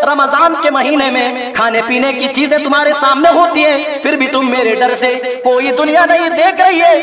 رمضان کے مہینے میں کھانے پینے کی چیزیں تمہارے سامنے ہوتی ہیں، پھر بھی تم میرے ڈر سے کوئی دنیا نہیں دیکھ رہی ہے،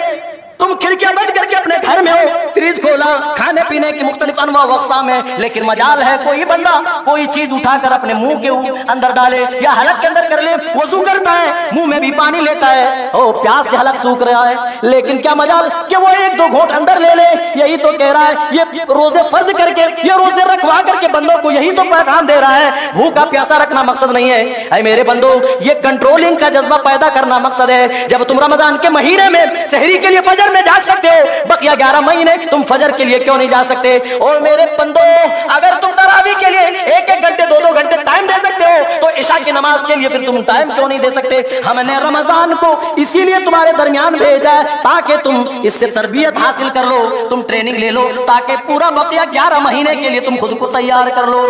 تم کھڑکیاں بند کر کے اپنے گھر میں ہو، فریج کھولا، کھانے پینے کی مختلف انواع و اقسام ہے، لیکن مجال ہے کوئی بندہ کوئی چیز اٹھا کر اپنے منہ کے اندر ڈالے یا حلق کے اندر کر لے، وضو کرتا ہے، منہ میں بھی پانی لیتا ہے، پیاس سے حلق سوکھ رہا ہے، لیکن کیا مجال کہ وہ ایک دو گھونٹ اندر لے لے۔ یہی تو کہہ رہا ہے، یہ روزے فرض کر کے، یہ روزے رکھوا کر کے بندوں کو یہی تو پیغام دے رہا ہے، بھوکا پیاسا رکھنا مقصد نہیں ہے۔ اے میرے بندو، یہ کنٹرولنگ کا جذبہ پیدا کرنا مقصد ہے۔ جب تم رمضان کے مہینے میں سحری کے لیے فجر میں جاگ سکتے ہو، بقیہ 11 مہینے تم فجر کے لیے کیوں نہیں جا سکتے؟ اور میرے بندو، اگر تم تراویح کے لیے 1-1 گھنٹے 2-2 گھنٹے ٹائم دے سکتے ہو تو عشاء کی نماز کے لیے پھر تم ٹائم کیوں نہیں دے سکتے؟ ہم نے رمضان کو اسی لیے تمہارے درمیان بھیجا ہے تاکہ تم اس سے تربیت حاصل کر لو، تم ٹریننگ لے لو، تاکہ پورا بقیہ 11 مہینے کے لیے تم خود کو تیار کر لو۔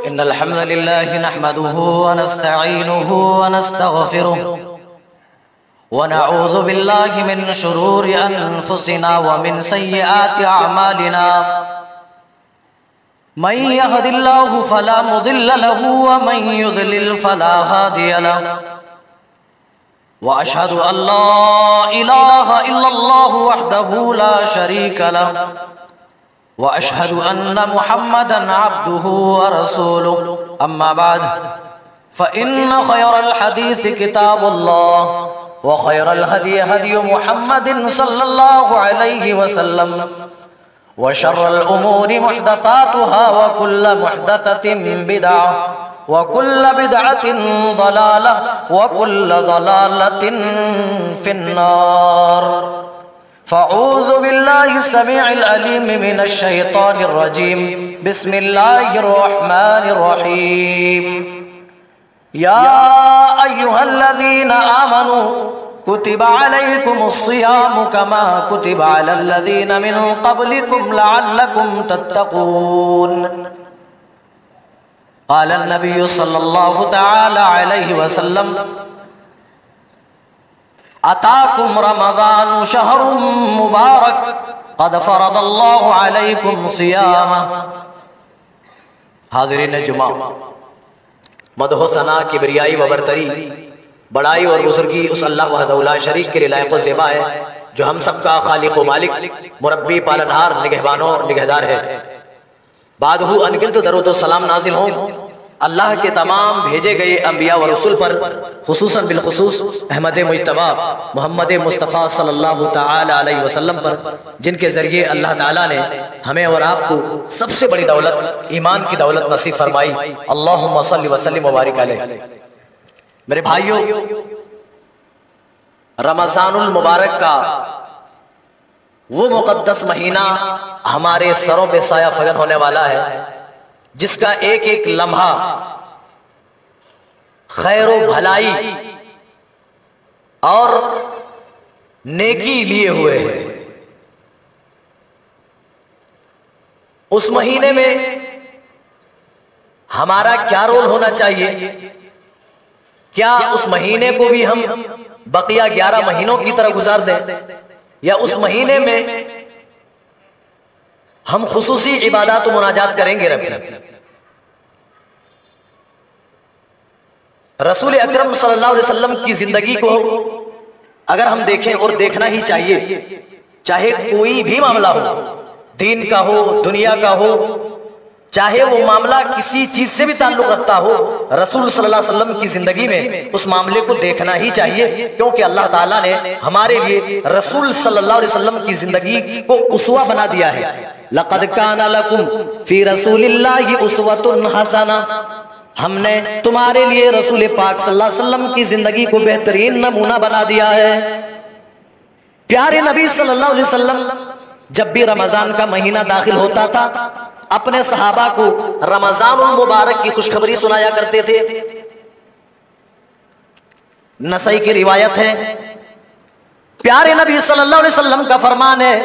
ان الحمد للہ نحمده ونستعینه ونستغفره ونعوذ باللہ من شرور انفسنا ومن سیئات اعمالنا، من يهد الله فلا مضل له ومن يضلل فلا هادي له، واشهد ان لا اله الا الله وحده لا شريك له، واشهد ان محمدا عبده ورسوله، اما بعد فان خير الحديث كتاب الله، وخير الهدي هدي محمد صلى الله عليه وسلم، وشر الأمور محدثاتها وكل محدثة بدعة وكل بدعة ضلالة وكل ضلالة في النار، فأعوذ بالله السميع العليم من الشيطان الرجيم، بسم الله الرحمن الرحيم، يا أيها الذين آمنوا كتب عليكم الصيام كما كتب على الذين من قبلكم لعلكم تتقون، قال النبي صلى الله تعالى عليه وسلم، أتاكم رمضان شهر مبارك قد فرض الله عليكم صيامه۔ حاضرین جمعہ، مدح و ثنا، کبریائی و برتری، بڑائی اور بزرگی اس اللہ وحدہ لا شریک کے لیے لائق و زیبا ہے جو ہم سب کا خالق و مالک، مربی، پالنہار، نگہبان و نگہدار ہے۔ بعدہ انگنت درود و سلام نازل ہوں اللہ کے تمام بھیجے گئے انبیاء و رسول پر، خصوصاً بالخصوص احمد مجتبی محمد مصطفیٰ صلی اللہ تعالی علیہ وسلم پر، جن کے ذریعے اللہ تعالیٰ نے ہمیں اور آپ کو سب سے بڑی دولت ایمان کی دولت نصیب فرمائی۔ اللہم صلی وسلم وبارک علیہ۔ میرے بھائیوں، رمضان المبارک کا وہ مقدس مہینہ ہمارے سروں پہ سایہ فگن ہونے والا ہے، جس کا ایک ایک لمحہ خیر و بھلائی اور نیکی لیے ہوئے ہے۔ اس مہینے میں ہمارا کیا رول ہونا چاہیے؟ کیا اس مہینے کو بھی ہم بقیہ 11 مہینوں کی طرح گزار دیں، یا اس مہینے میں ہم خصوصی عبادات و مناجات کریں گے؟ رسول اکرم صلی اللہ علیہ وسلم کی زندگی کو اگر ہم دیکھیں، اور دیکھنا ہی چاہیے، چاہے کوئی بھی معاملہ ہو، دین کا ہو، دنیا کا ہو، چاہے وہ معاملہ کسی چیز سے بھی تعلق رکھتا ہو، رسول صلی اللہ علیہ وسلم کی زندگی میں اس معاملے کو دیکھنا ہی چاہیے، کیونکہ اللہ تعالیٰ نے ہمارے لیے رسول صلی اللہ علیہ وسلم کی زندگی کو اسوہ بنا دیا ہے۔ لَقَدْ كَانَ لَكُمْ فِي رَسُولِ اللَّهِ أُسْوَةٌ حَسَنَةٌ، ہم نے تمہارے لیے رسول پاک صلی اللہ علیہ وسلم کی زندگی کو بہترین نمونہ بنا دیا ہے۔ پیارے نبی صلی اللہ علیہ وسلم جب بھی رمضان کا مہینہ داخل ہوتا تھا، اپنے صحابہ کو رمضان المبارک کی خوشخبری سنایا کرتے تھے۔ نسائی کی روایت ہے، پیارے نبی صلی اللہ علیہ وسلم کا فرمان ہے،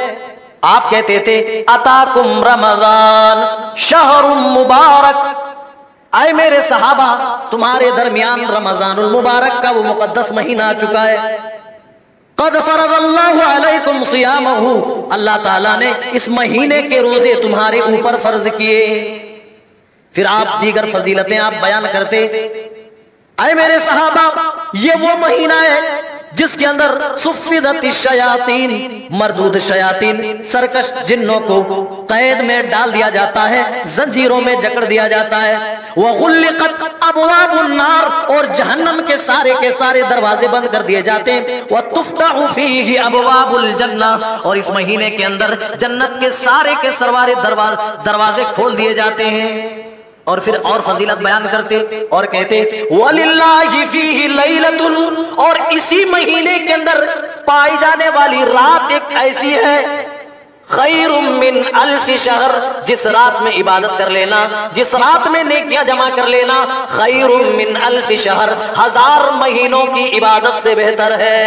آپ کہتے تھے اتاکم رمضان شہر مبارک، اے میرے صحابہ تمہارے درمیان رمضان المبارک کا وہ مقدس مہینہ آ چکا ہے۔ قد فرض اللہ علیکم صیامہ، اللہ تعالیٰ نے اس مہینے کے روزے تمہارے اوپر فرض کیے۔ پھر آپ دیگر فضیلتیں آپ بیان کرتے. اے میرے صحابہ، یہ وہ مہینہ ہے جس کے اندر صفدت الشیاطین، مردود شیاطین، سرکش جنوں کو قید میں ڈال دیا جاتا ہے، زنجیروں میں جکڑ دیا جاتا ہے. وغلقت ابواب النار، اور جہنم کے سارے دروازے بند کر دیے جاتے ہیں. وتفتح فیہ ابواب الجنہ، اور اس مہینے کے اندر جنت کے سارے دروازے کھول دیے جاتے ہیں. اور پھر اور فضیلت بیان کرتے اور کہتے وَلِلَّهِ فِيهِ لَيْلَةٌ، اور اسی مہینے کے اندر پائی جانے والی رات ایک ایسی ہے، خیر من الف شہر، جس رات میں عبادت کر لینا، جس رات میں نیکیاں جمع کر لینا، خیر من الف شہر، 1000 مہینوں کی عبادت سے بہتر ہے.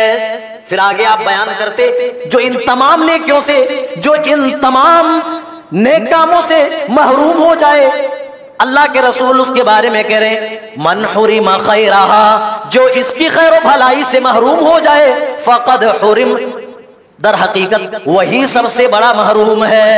پھر آگے آپ بیان کرتے جو ان تمام نیکیوں سے، جو ان تمام نیک کاموں سے محروم ہو جائے، اللہ کے رسول اس کے بارے میں کہہ رہے ہیں من حرم خیرہا، جو اس کی خیر و بھلائی سے محروم ہو جائے، فقد حرم، در حقیقت وہی سب سے بڑا محروم ہے.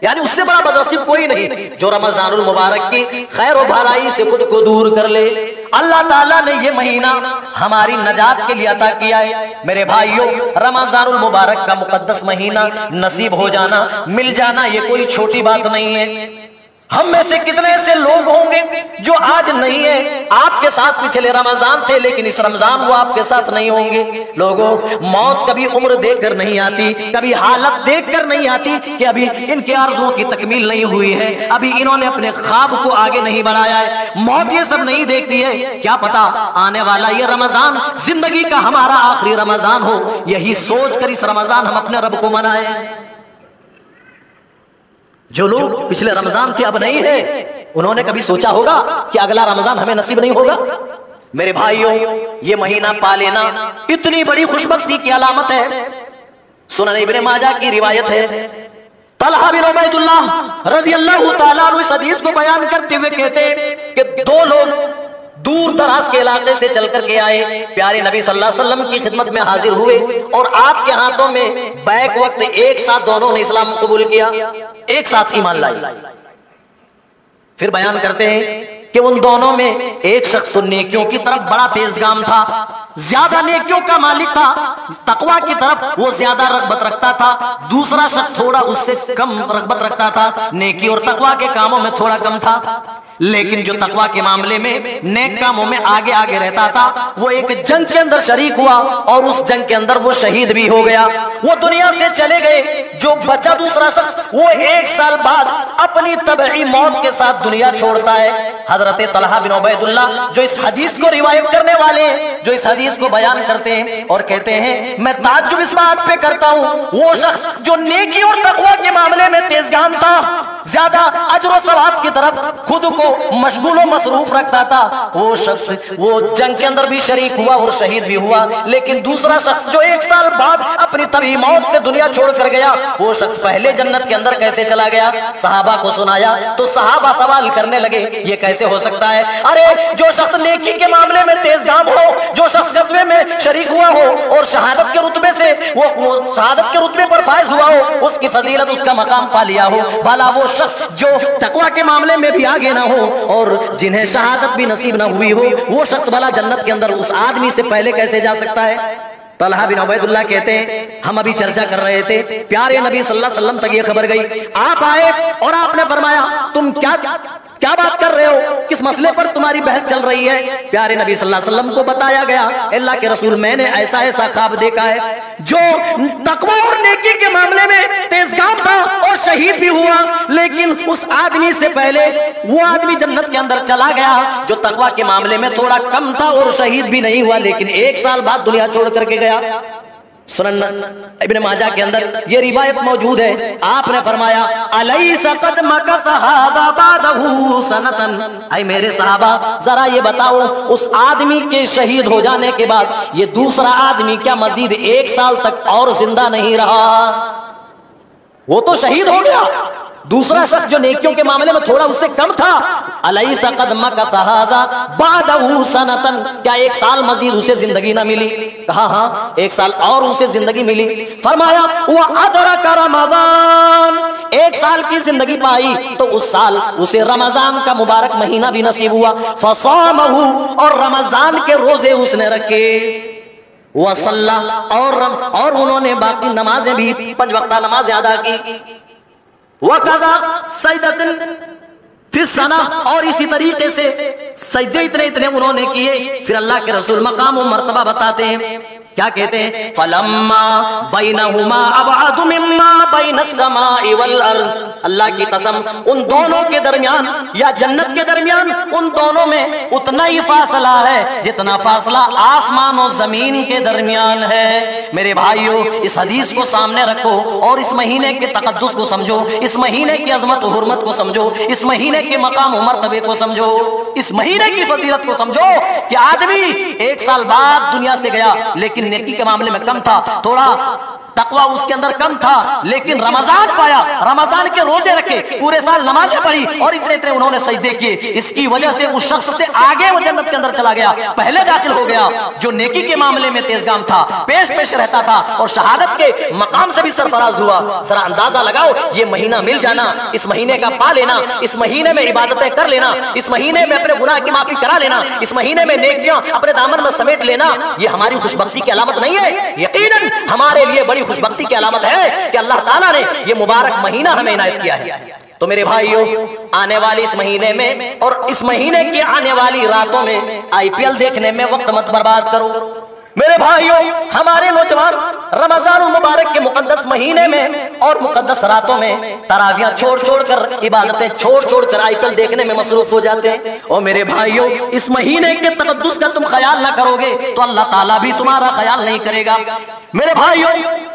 یعنی اس سے بڑا بدنصیب کوئی نہیں جو رمضان المبارک کی خیر و بھلائی سے خود کو دور کر لے. اللہ تعالیٰ نے یہ مہینہ ہماری نجات کے لیے عطا کیا ہے. میرے بھائیوں، رمضان المبارک کا مقدس مہینہ نصیب ہو جانا، مل جانا، یہ کوئی چھوٹی بات نہیں ہے. ہم میں سے کتنے ایسے لوگ ہوں گے جو آج نہیں ہیں، آپ کے ساتھ پچھلے رمضان تھے لیکن اس رمضان وہ آپ کے ساتھ نہیں ہوں گے. لوگوں، موت کبھی عمر دیکھ کر نہیں آتی، کبھی حالت دیکھ کر نہیں آتی کہ ابھی ان کے آرزوؤں کی تکمیل نہیں ہوئی ہے، ابھی انہوں نے اپنے خواب کو آگے نہیں بڑھایا ہے. موت یہ سب نہیں دیکھتی ہے. کیا پتا آنے والا یہ رمضان زندگی کا ہمارا آخری رمضان ہو. یہی سوچ کر اس رمضان ہم اپنے رب کو منائیں. جو لوگ پچھلے رمضان تھے اب نہیں ہیں، انہوں نے کبھی سوچا ہوگا کہ اگلا رمضان ہمیں نصیب نہیں ہوگا؟ میرے بھائیوں، یہ مہینہ پا لینا اتنی بڑی خوشبختی کی علامت ہے. سنن ابن ماجہ کی روایت ہے، طلحہ بن عبید اللہ رضی اللہ تعالیٰ عنہ اس حدیث کو بیان کرتے ہوئے کہتے کہ 2 لوگ دور دراز کے علاقے سے چل کر کے آئے، پیارے نبی صلی اللہ علیہ وسلم کی خدمت میں حاضر ہوئے، اور آپ کے ہاتھوں میں بیک وقت ایک ساتھ دونوں نے اسلام قبول کیا، ایک ساتھ ایمان لائی. پھر بیان کرتے ہیں کہ ان دونوں میں ایک شخص نیکیوں کی طرف بڑا تیزگام تھا، زیادہ نیکیوں کا مالک تھا، تقوی کی طرف وہ زیادہ رغبت رکھتا تھا. دوسرا شخص تھوڑا اس سے کم رغبت رکھتا تھا، نیکی اور تقوی کے کاموں میں تھوڑا کم تھا. لیکن جو تقوی کے معاملے میں نیک کاموں میں آگے آگے رہتا تھا، وہ ایک جنگ کے اندر شریک ہوا اور اس جنگ کے اندر وہ شہید بھی ہو گیا، وہ دنیا سے چلے گئے. جو بچا دوسرا شخص، وہ 1 سال بعد اپنی طبعی موت کے ساتھ دنیا چھوڑتا ہے. حضرت طلحہ بن عبید اللہ جو اس حدیث کو روایت کرنے والے ہیں، جو اس حدیث کو بیان کرتے ہیں اور کہتے ہیں میں تعجب اس بات پہ کرتا ہوں، وہ شخص جو نیکی اور تقوی کے معاملے میں تیزگام تھا، زیادہ اجر و ثواب کی طرف خود کو مشغول و مصروف رکھتا تھا، وہ شخص وہ جنگ کے اندر بھی شریک ہوا اور شہید بھی ہوا. لیکن دوسرا شخص جو 1 سال بعد اپنی طبعی موت سے دنیا چھوڑ کر گیا، وہ شخص پہلے جنت کے اندر کیسے چلا گیا؟ صحابہ کو سنایا تو صحابہ سوال کرنے لگے یہ کیسے ہو سکتا ہے؟ ارے جو شخص نیکی کے معاملے میں تیزگام ہو، جو شخص غزوے میں شریک ہوا ہو اور شہادت کے رتبے سے وہ شہادت کے رتبے پر فائز ہوا ہو، اس کی فضیلت، اس کا مقام پا لیا ہو، بھلا وہ شخص جو تقوی کے معاملے میں بھی آگے نہ ہو اور جنہیں شہادت بھی نصیب نہ ہوئی ہو، وہ شخص بھلا جنت کے اندر اس آدمی سے پہلے کیسے جا سکتا ہے؟ طلحہ بن عبید اللہ کہتے ہیں ہم ابھی چرچا کر رہے تھے، پیارے نبی صلی اللہ علیہ وسلم تک یہ خبر گئی، آپ آئے اور آپ نے فرمایا تم کیا بات کر رہے ہو، کس مسئلے پر تمہاری بحث چل رہی ہے؟ پیارے نبی صلی اللہ علیہ وسلم کو بتایا گیا اللہ کے رسول میں نے ایسا خواب دیکھا ہے، جو تقوی اور نیکی کے معاملے میں تیزگام تھا اور شہید بھی ہوا، لیکن اس آدمی سے پہلے وہ آدمی جنت کے اندر چلا گیا جو تقوی کے معاملے میں تھوڑا کم تھا اور شہید بھی نہیں ہوا، لیکن 1 سال بعد دنیا چھوڑ کر کے گیا. سنن ابن ماجہ کے اندر یہ روایت موجود ہے، آپ نے فرمایا الیس قد مکث ھذا بعدہ سنۃ. اے میرے صحابہ ذرا یہ بتاؤ، اس آدمی کے شہید ہو جانے کے بعد یہ دوسرا آدمی کیا مزید 1 سال تک اور زندہ نہیں رہا؟ وہ تو شہید ہو گیا، دوسرا شخص جو نیکیوں کے معاملے میں تھوڑا اس سے کم تھا، الیس قد مکث ھذا بعدہ سنۃ، کیا 1 سال مزید اسے زندگی نہ ملی؟ کہا ہاں 1 سال اور اسے زندگی ملی. فرمایا وَأَدْرَكَ رمضان، 1 سال کی زندگی پائی تو اس سال اسے رمضان کا مبارک مہینہ بھی نصیب ہوا، فصامہ، اور رمضان کے روزے اس نے رکھے، وصلی، اور انہوں نے باقی نمازیں بھی 5 وقتہ نمازیں ادا کی، وقضا سجدۃ فی السنہ، اور اسی طریقے سے سجدے اتنے انہوں نے کیے۔ پھر اللہ کے رسول مقام و مرتبہ بتاتے ہیں، کیا کہتے ہیں؟ فَلَمَّا بَيْنَهُمَا أَبْعَدُ مِمَّا بَيْنَ السَّمَاءِ وَالْأَرْضِ، اللہ کی قسم ان دونوں کے درمیان یا جنت کے درمیان ان دونوں میں اتنا ہی فاصلہ ہے جتنا فاصلہ آسمان و زمین کے درمیان ہے۔ میرے بھائیو، اس حدیث کو سامنے رکھو اور اس مہینے کے تقدس کو سمجھو، اس مہینے کی عظمت و حرمت کو سمجھو، اس مہینے کے مقام و مرتبے کو سمجھو، اس مہینے کی فضیلت کو سمجھو کہ آدمی 1 سال بعد دنیا سے گیا لیکن نیکی کے معاملے میں کم تھا، تھوڑا تقوی اس کے اندر کم تھا، لیکن رمضان پایا، رمضان کے روزے رکھے، پورے سال نمازیں پڑھی اور اتنے انہوں نے سجدے کیے۔ اس کی وجہ سے اس شخص سے آگے وہ جنت کے اندر چلا گیا، پہلے داخل ہو گیا۔ جو نیکی کے معاملے میں تیزگام تھا، پیش رہتا تھا اور شہادت کے مقام سے بھی سرفراز ہوا۔ ذرا اندازہ لگاؤ، یہ مہینہ مل جانا، اس مہینے کا پا لینا، اس مہینے میں عبادتیں کر لینا، اس مہینے میں اپنے گناہ کی معافی کرا لینا، اس مہینے میں نیکیاں اپنے دامن میں سمیٹ لینا، یہ ہماری خوش بختی کی علامت نہیں ہے؟ یقیناً ہمارے لیے بڑی خوش بختی کی علامت ہے کہ اللہ تعالیٰ نے یہ مبارک مہینہ ہمیں عنایت کیا ہے۔ تو میرے بھائیوں، آنے والی اس مہینے میں اور اس مہینے کی آنے والی راتوں میں IPL دیکھنے میں وقت مت برباد کرو۔ میرے بھائیوں، ہمارے نوجوان رمضان المبارک کے مقدس مہینے میں اور مقدس راتوں میں تراویح چھوڑ کر، عبادتیں چھوڑ کر IPL دیکھنے میں مصروف ہو جاتے ہیں۔ اور میرے بھائیوں، اس مہینے کے تقدس کا تم خیال نہ کرو گے تو اللہ تعالیٰ بھی تمہارا خیال نہیں کرے گا۔ میرے بھائیوں،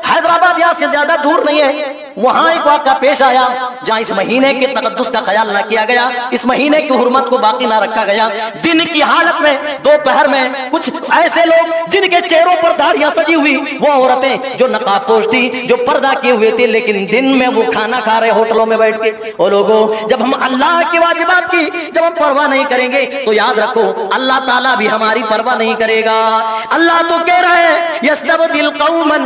حیدرآباد یہاں سے زیادہ دور نہیں ہے، وہاں ایک واقعہ پیش آیا جہاں اس مہینے کے تقدس کا خیال نہ کیا گیا، اس مہینے کی حرمت کو باقی نہ رکھا گیا۔ دن کی حالت میں، دوپہر میں، کچھ ایسے لوگ جن کے چہروں پر داڑھیاں سجی ہوئی، وہ عورتیں جو نقاب پوش تھی، جو پردہ کیے ہوئے تھے، لیکن دن میں وہ کھانا کھا رہے ہوٹلوں میں بیٹھ کے۔ اور لوگوں، جب ہم اللہ کی واجبات کی جب ہم پرواہ نہیں کریں گے تو یاد رکھو اللہ تعالیٰ بھی ہماری پرواہ نہیں کرے گا۔ اللہ تو کہہ رہا ہے یستبدل قوما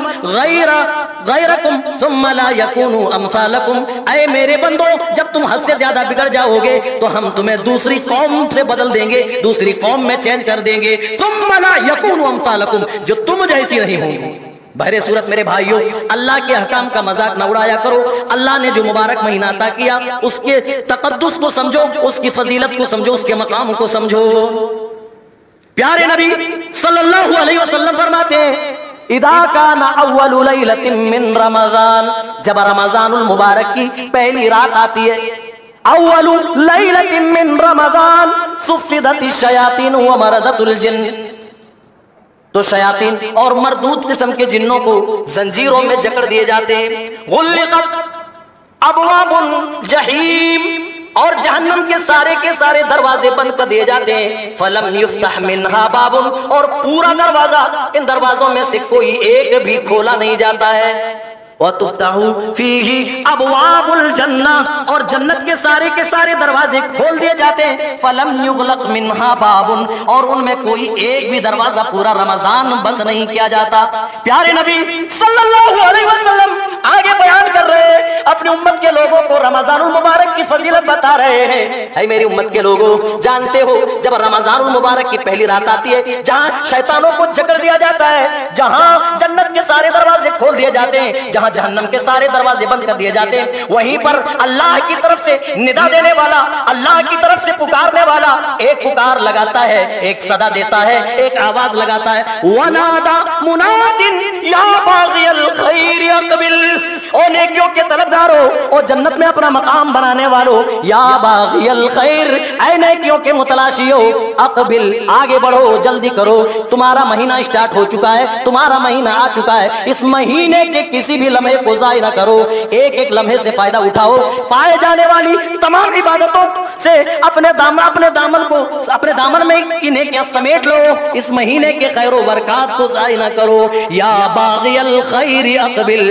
غیرکم ثم لا یکونوا امثالکم، اے میرے بندو، جب تم حد سے زیادہ بگڑ جاؤ گے تو ہم تمہیں دوسری قوم سے بدل دیں گے، دوسری قوم میں چینج کر دیں گے، ثم لا یکونوا امثالکم، جو تم جیسی نہیں ہوں گی۔ بہر صورت میرے بھائیوں، اللہ کے احکام کا مذاق نہ اڑایا کرو۔ اللہ نے جو مبارک مہینہ عطا کیا اس کے تقدس کو سمجھو، اس کی فضیلت کو سمجھو، اس کے مقام کو سمجھو۔ پیارے نبی صلی اللہ علیہ وسلم فرماتے ہیں اذا کان اول لیلۃ من رمضان، جب رمضان المبارک کی پہلی رات آتی ہے، اول لیلۃ من رمضان صفدت الشیاطین ومردت الجن، تو شیاطین اور مردود قسم کے جنوں کو زنجیروں میں جکڑ دیے جاتے ہیں۔ غلقت ابواب الجحیم، اور جہنم کے سارے دروازے بند کر دیے جاتے ہیں۔ فلم یفتح منہا باب، اور پورا دروازہ، ان دروازوں میں سے کوئی ایک بھی کھولا نہیں جاتا ہے۔ وَتُفْتَحُ فِيهِ أَبْوَابُ الْجَنَّةِ، اور جنت کے سارے دروازے کھول دیے جاتے ہیں۔ فَلَمْ يُغْلَقْ مِنْهَا بَابٌ، اور ان میں کوئی ایک بھی دروازہ پورا رمضان بند نہیں کیا جاتا۔ پیارے نبی صلی اللہ علیہ وسلم آگے بیان کر رہے ہیں، اپنی امت کے لوگوں کو رمضان المبارک کی فضیلت بتا رہے ہیں۔ اے میری امت کے لوگوں، جانتے ہو جب رمضان المبارک کی پہلی رات آتی ہے، جہاں شیطانوں کو جکڑ دیا جاتا ہے، جہاں جنت کے سارے دروازے کھول دیے جاتے ہیں، جہاں جہنم کے سارے دروازے بند کر دیے جاتے ہیں، وہیں پر اللہ کی طرف سے ندا دینے والا، اللہ کی طرف سے پکارنے والا ایک پکار لگاتا ہے، ایک صدا دیتا ہے، ایک آواز لگاتا ہے، وَنَادَى مُنَادٍ يَا بَاغِيَ الْخَيْرِ اقبل، او نیکیوں کے طلبگارو، او جنت میں اپنا مقام بنانے والو، یا باغی الخیر، اے نیکیوں کے متلاشیو، اقبل، آگے بڑھو، جلدی کرو، تمہارا مہینہ اسٹارٹ ہو چکا ہے، تمہارا مہینہ آ چکا ہے، اس مہینے کے کسی بھی لمحے کو ضائع نہ کرو، ایک لمحے سے فائدہ اٹھاؤ، پائے جانے والی تمام عبادتوں سے اپنے دامن میں کی نیکیاں سمیٹ لو، اس مہینے کے خیر و برکات کو ضائع نہ کرو۔ یا باغی الخیر اقبل،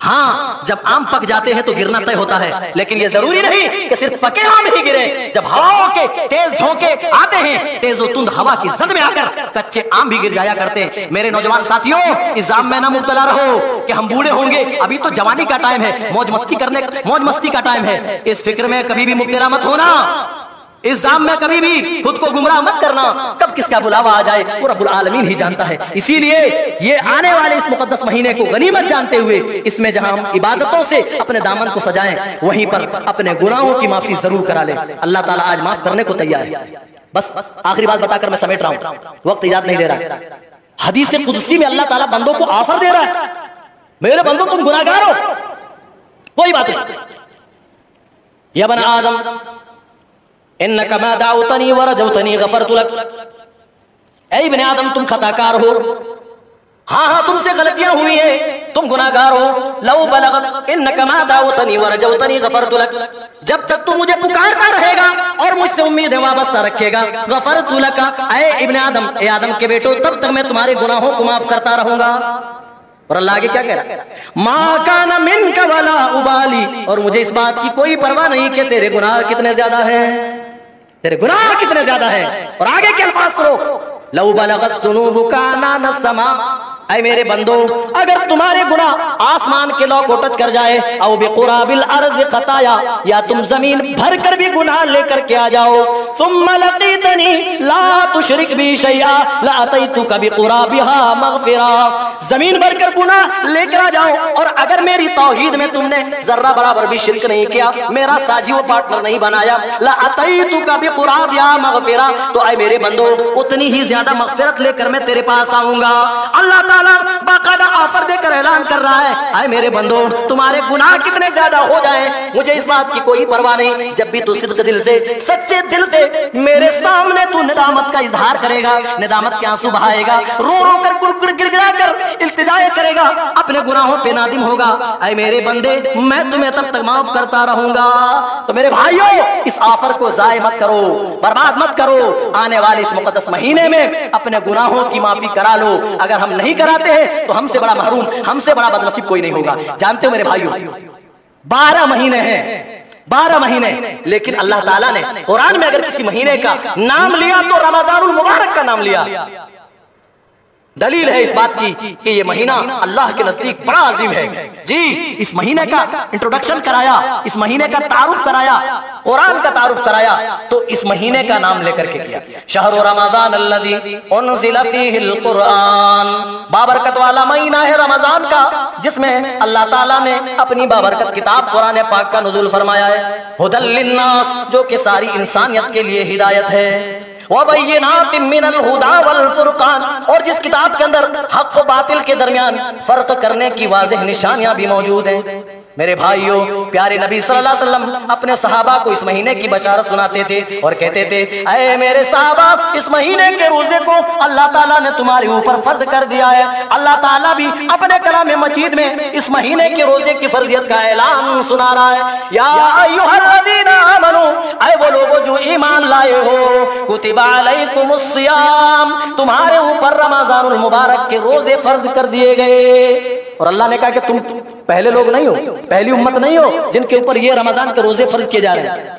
ہاں جب آم پک جاتے ہیں تو گرنا طے ہوتا ہے، لیکن یہ ضروری نہیں کہ صرف پکے آم ہی گرے۔ جب ہوا کے تیز جھونکے آتے ہیں، تیز و تند ہوا کی زد میں آ کر کچے آم بھی گر جایا کرتے ہیں۔ میرے نوجوان ساتھیوں، اس عام میں نہ مبتلا رہو کہ ہم بوڑھے ہوں گے، ابھی تو جوانی کا ٹائم ہے، موج مستی کا ٹائم ہے۔ اس فکر میں کبھی بھی مبتلا مت ہونا، اس عام میں کبھی بھی خود کو گمراہ مت کرنا، کب کس کا بلاوا آ جائے وہ رب العالمین ہی جانتا ہے۔ اسی لیے یہ آنے والے اس مقدس مہینے کو غنیمت جانتے ہوئے اس میں جہاں ہم عبادتوں سے اپنے دامن کو سجائیں، وہیں پر اپنے گناہوں کی معافی ضرور کرا لیں۔ اللہ تعالیٰ آج معاف کرنے کو تیار ہے۔ بس آخری بات بتا کر میں سمیٹ رہا ہوں، وقت اجازت نہیں دے رہا۔ حدیث قدسی میں اللہ تعالیٰ بندوں کو آفر دے رہا ہے، میرے بندوں تم گناہگار ہو، کوئی بات نہیں، یا بن آدم انک ما دعوتنی ورجوتنی غفرت لک، اے ابن آدم تم خطا کار ہو، ہاں تم سے غلطیاں ہوئی ہیں، تم گناہگار ہو۔ لو بلغت انک ما دعوتنی ورجوتنی غفرت لک، جب تک تو مجھے پکارتا رہے گا اور مجھ سے امید وابستہ رکھے گا، غفرت لک، اے ابن آدم، اے آدم کے بیٹو، تب تک میں تمہارے گناہوں کو معاف کرتا رہوں گا۔ اور اللہ آگے کیا کہہ رہا ہے؟ ما کان منک ولا ابالی، اور مجھے اس بات کی کوئی پرواہ نہیں کہ تیرے گناہ کتنے زیادہ ہیں، تیرے گناہ کتنے زیادہ ہیں۔ اور آگے کے الفاظ سنو، لو بلغت ذنوبک عنان السماء، اے میرے بندو اگر تمہارے گناہ آسمان کے لو کو ٹچ کر جائے، او بقراب الارض خطایا، یا تم زمین بھر کر بھی گناہ لے کر کے آ جاؤ، ثم لقیتنی لا تشرک بی شیئا لاتیتک بقرابها مغفرا، زمین بھر کر گناہ لے کر آ جاؤ اور اگر میری توحید میں تم نے ذرہ برابر بھی شرک نہیں کیا، میرا ساجی و پارٹنر نہیں بنایا، لاتیتک بقرابها مغفرا، تو اے میرے بندو اتنی ہی زیادہ مغفرت لے کر میں تیرے پاس آؤں گا۔ اللہ تعالیٰ باقاعدہ آفر دے کر اعلان کر رہا ہے، اے میرے بندو تمہارے گناہ کتنے زیادہ ہو جائیں مجھے اس بات کی کوئی پرواہ نہیں، جب بھی تو صدق دل سے، سچے دل سے میرے سامنے تو ندامت کا اظہار کرے گا، ندامت کے آنسو بہائے گا، رو رو کر گڑ گڑ گڑا کر التجا کرے گا، اپنے گناہوں پہ نادم ہوگا، اے میرے بندے میں تمہیں تب تک معاف کرتا رہوں گا۔ تو میرے بھائیو اس آفر کو ضائع مت کرو، برباد مت کرو، آنے والے اس مقدس مہینے میں اپنے گناہوں کی معافی کرا لو۔ اگر ہم نہیں کراتے ہیں تو ہم سے بڑا محروم، ہم سے بڑا بدنصیب کوئی نہیں ہوگا۔ جانتے ہو میرے بھائیو 12 مہینے ہیں، 12 مہینے، لیکن اللہ تعالیٰ نے قرآن میں اگر کسی مہینے کا نام لیا تو رمضان المبارک کا نام لیا۔ دلیل ہے اس بات کی کہ یہ مہینہ اللہ کے نزدیک بڑا عظیم ہے۔ جی اس مہینے کا انٹروڈکشن کرایا، اس مہینے کا تعارف کرایا، قرآن کا تعارف کرایا تو اس مہینے کا نام لے کر کے کیا، شہر رمضان الذی انزل فیہ القرآن، بابرکت والا مہینہ ہے رمضان کا جس میں اللہ تعالیٰ نے اپنی بابرکت کتاب قرآن پاک کا نزول فرمایا ہے، ھدی للناس، جو کہ ساری انسانیت کے لیے ہدایت ہے، وَبَيِّنَاتٍ مِّنَ الْهُدَى وَالْفُرْقَانِ، اور جس کتاب کے اندر حق و باطل کے درمیان فرق کرنے کی واضح نشانیاں بھی موجود ہیں۔ میرے بھائیوں پیارے نبی صلی اللہ علیہ وسلم اپنے صحابہ کو اس مہینے کی بشارت سناتے تھے اور کہتے تھے، اے میرے صحابہ اس مہینے کے روزے کو اللہ تعالیٰ نے تمہارے اوپر فرض کر دیا ہے۔ اللہ تعالیٰ بھی اپنے کلام مجید میں اس مہینے کے روزے کی فرضیت کا اعلان سنا رہا ہے، یا ایھا الذین آمنوا، اے وہ لوگو جو ایمان لائے ہو، کتب علیکم الصیام، تمہارے اوپر رمضان المبارک کے روزے فرض کر دیے گئے۔ اور اللہ نے کہا کہ تم پہلے لوگ نہیں ہو، پہلی امت نہیں ہو جن کے اوپر یہ رمضان کے روزے فرض کیے جا رہے ہیں۔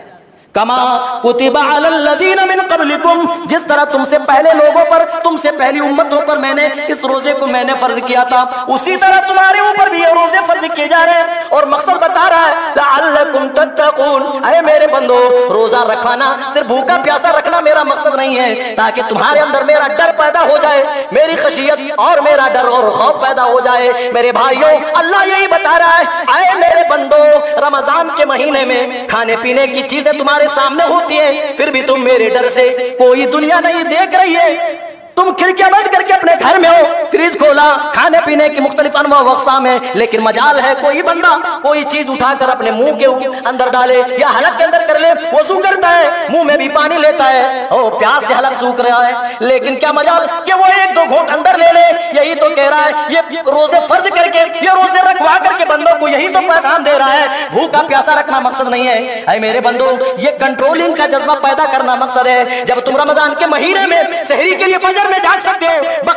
کما کتب علی الذین من قبلکم، جس طرح تم سے پہلے لوگوں پر، تم سے پہلی امتوں پر میں نے اس روزے کو میں نے فرض کیا تھا، اسی طرح تمہارے اوپر بھی یہ روزے فرض کیے جا رہے ہیں۔ اور مقصد بتا رہا ہے لعلکم تتقون، اے میرے بندو روزہ رکھوانا صرف بھوکا پیاسا رکھنا میرا مقصد نہیں ہے، تاکہ تمہارے اندر میرا ڈر پیدا ہو جائے، میری خشیت اور میرا ڈر اور خوف پیدا ہو جائے۔ میرے بھائیوں اللہ یہی بتا رہا ہے، اے میرے بندو رمضان کے مہینے میں کھانے پینے کی چیزیں تمہارے سامنے ہوتی ہیں، پھر بھی تم میرے ڈر سے کوئی دنیا نہیں دیکھ رہی ہے، تم کھڑکیاں بند کر کے اپنے گھر میں ہو، فریج کھولا، کھانے پینے کی مختلف انواع و اقسام ہیں، لیکن مجال ہے کوئی بندہ کوئی چیز اٹھا کر اپنے منہ کے اندر ڈالے یا حلق کے اندر کر لے، وضو کرتا ہے منہ میں بھی پانی لیتا ہے، او پیاس سے حلق سوکھ رہا ہے، لیکن کیا مجال کہ وہ 1-2 گھونٹ اندر لے لے۔ یہی تو کہہ رہا ہے، یہ روزے فرض کر کے، یہ روزے رکھوا کر کے بندوں کو یہی تو پیغام دے رہا ہے، بھوکا پیاسا رکھنا مقصد نہیں ہے، اے میرے بندو یہ کنٹرولنگ کا جذبہ پیدا کرنا مقصد ہے۔ جب تم رمضان کے مہینے میں سحری کے لیے فجر میں جاگ سکتے ہو،